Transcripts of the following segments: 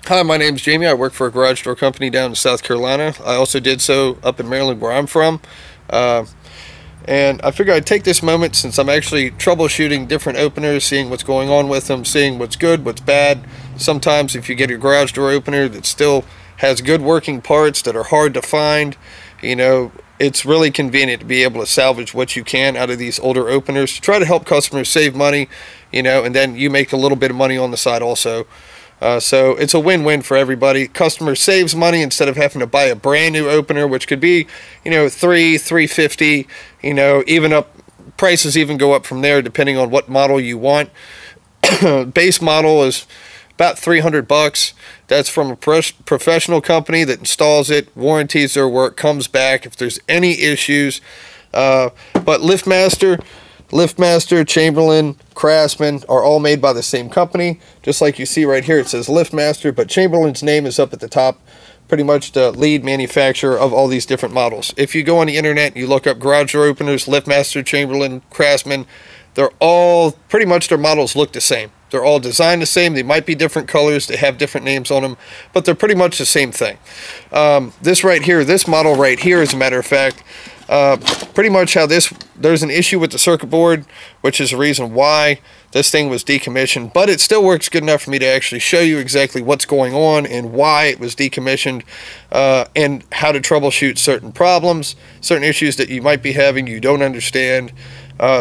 Hi, my name's Jamie. I work for a garage door company down in South Carolina. I also did so up in Maryland, where I'm from. Uh, and I figured I'd take this moment, since I'm actually troubleshooting different openers, seeing what's going on with them, seeing what's good, what's bad. Sometimes if you get a garage door opener that still has good working parts that are hard to find, it's really convenient to be able to salvage what you can out of these older openers to try to help customers save money, and then you make a little bit of money on the side also. So it's a win-win for everybody. Customer saves money instead of having to buy a brand new opener, which could be, $350, even up, prices even go up from there depending on what model you want. Base model is about $300. That's from a professional company that installs it, warranties their work, comes back if there's any issues. But LiftMaster, Chamberlain, Craftsman are all made by the same company. Just like you see right here, it says LiftMaster, but Chamberlain's name is up at the top, pretty much the lead manufacturer of all these different models. If you go on the internet and you look up garage door openers, LiftMaster, Chamberlain, Craftsman, they're all, pretty much their models look the same. They're all designed the same. They might be different colors, they have different names on them, but they're pretty much the same thing. This right here, this model right here, as a matter of fact, pretty much how there's an issue with the circuit board, which is the reason why this thing was decommissioned, but it still works good enough for me to actually show you exactly what's going on and why it was decommissioned, and how to troubleshoot certain problems, certain issues that you might be having you don't understand.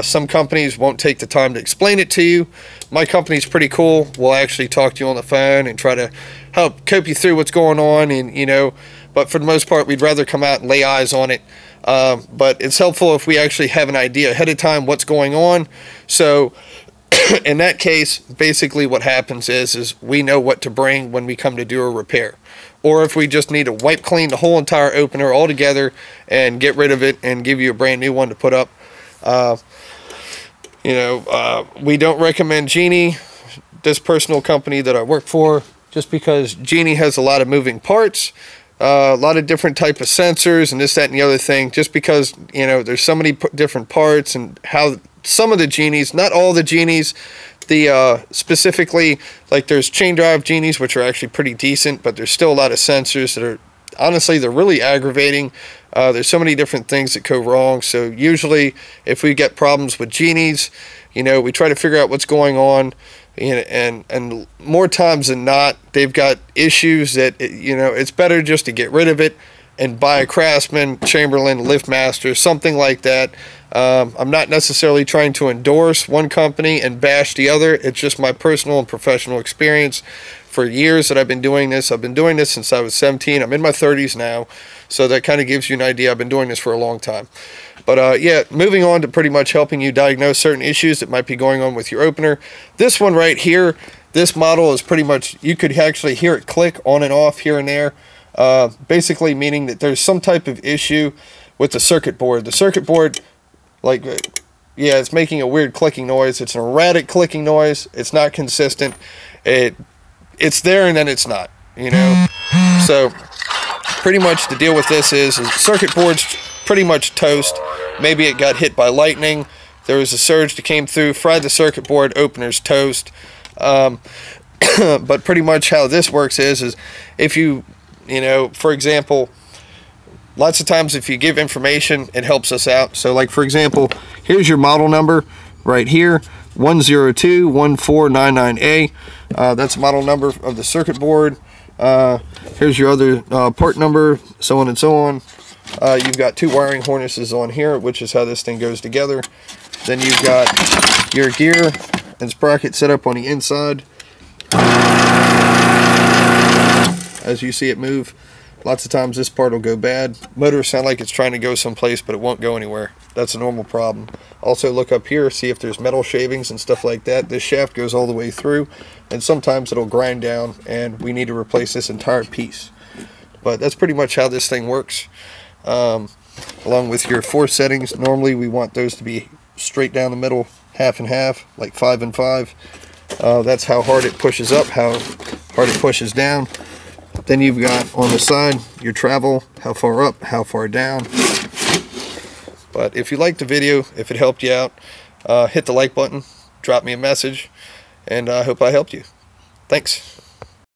Some companies won't take the time to explain it to you. My company's pretty cool. We'll actually talk to you on the phone and try to help cope you through what's going on, and but for the most part, we'd rather come out and lay eyes on it. But it's helpful if we actually have an idea ahead of time what's going on. So in that case, basically what happens is we know what to bring when we come to do a repair. Or if we just need to wipe clean the whole entire opener altogether and get rid of it and give you a brand new one to put up. We don't recommend Genie, this personal company that I work for, just because Genie has a lot of moving parts. A lot of different type of sensors and this, that, and the other thing, just because, there's so many different parts, and how some of the Genies, not all the Genies, specifically, like there's chain drive Genies, which are actually pretty decent, but there's still a lot of sensors that are, honestly, they're really aggravating. There's so many different things that go wrong. So usually if we get problems with Genies, we try to figure out what's going on. And more times than not, they've got issues that, it's better just to get rid of it and buy a Craftsman, Chamberlain, LiftMaster, something like that. I'm not necessarily trying to endorse one company and bash the other. It's just my personal and professional experience. For years that I've been doing this. I've been doing this since I was 17. I'm in my 30s now, so that kind of gives you an idea. I've been doing this for a long time. But yeah, moving on to pretty much helping you diagnose certain issues that might be going on with your opener. This one right here, this model is pretty much, you could actually hear it click on and off here and there. Basically meaning that there's some type of issue with the circuit board. The circuit board, yeah, it's making a weird clicking noise. It's an erratic clicking noise. It's not consistent. It's there and then it's not, So pretty much the deal with this is circuit board's pretty much toast. Maybe it got hit by lightning. There was a surge that came through, fried the circuit board, opener's toast. But pretty much how this works is if you, for example, lots of times if you give information, it helps us out. So like, for example, here's your model number right here, 1021499A. That's the model number of the circuit board. Here's your other part number, so on and so on. You've got two wiring harnesses on here, which is how this thing goes together. Then you've got your gear and sprocket set up on the inside. As you see it move, lots of times this part will go bad. Motors sound like it's trying to go someplace, but it won't go anywhere. That's a normal problem. Also look up here, see if there's metal shavings and stuff like that. This shaft goes all the way through, and sometimes it'll grind down, and we need to replace this entire piece. But that's pretty much how this thing works. Along with your force settings, normally we want those to be straight down the middle, half and half, like 5 and 5. That's how hard it pushes up, how hard it pushes down. Then you've got on the side your travel, how far up, how far down. But if you liked the video, if it helped you out, hit the like button, drop me a message, and I hope I helped you. Thanks.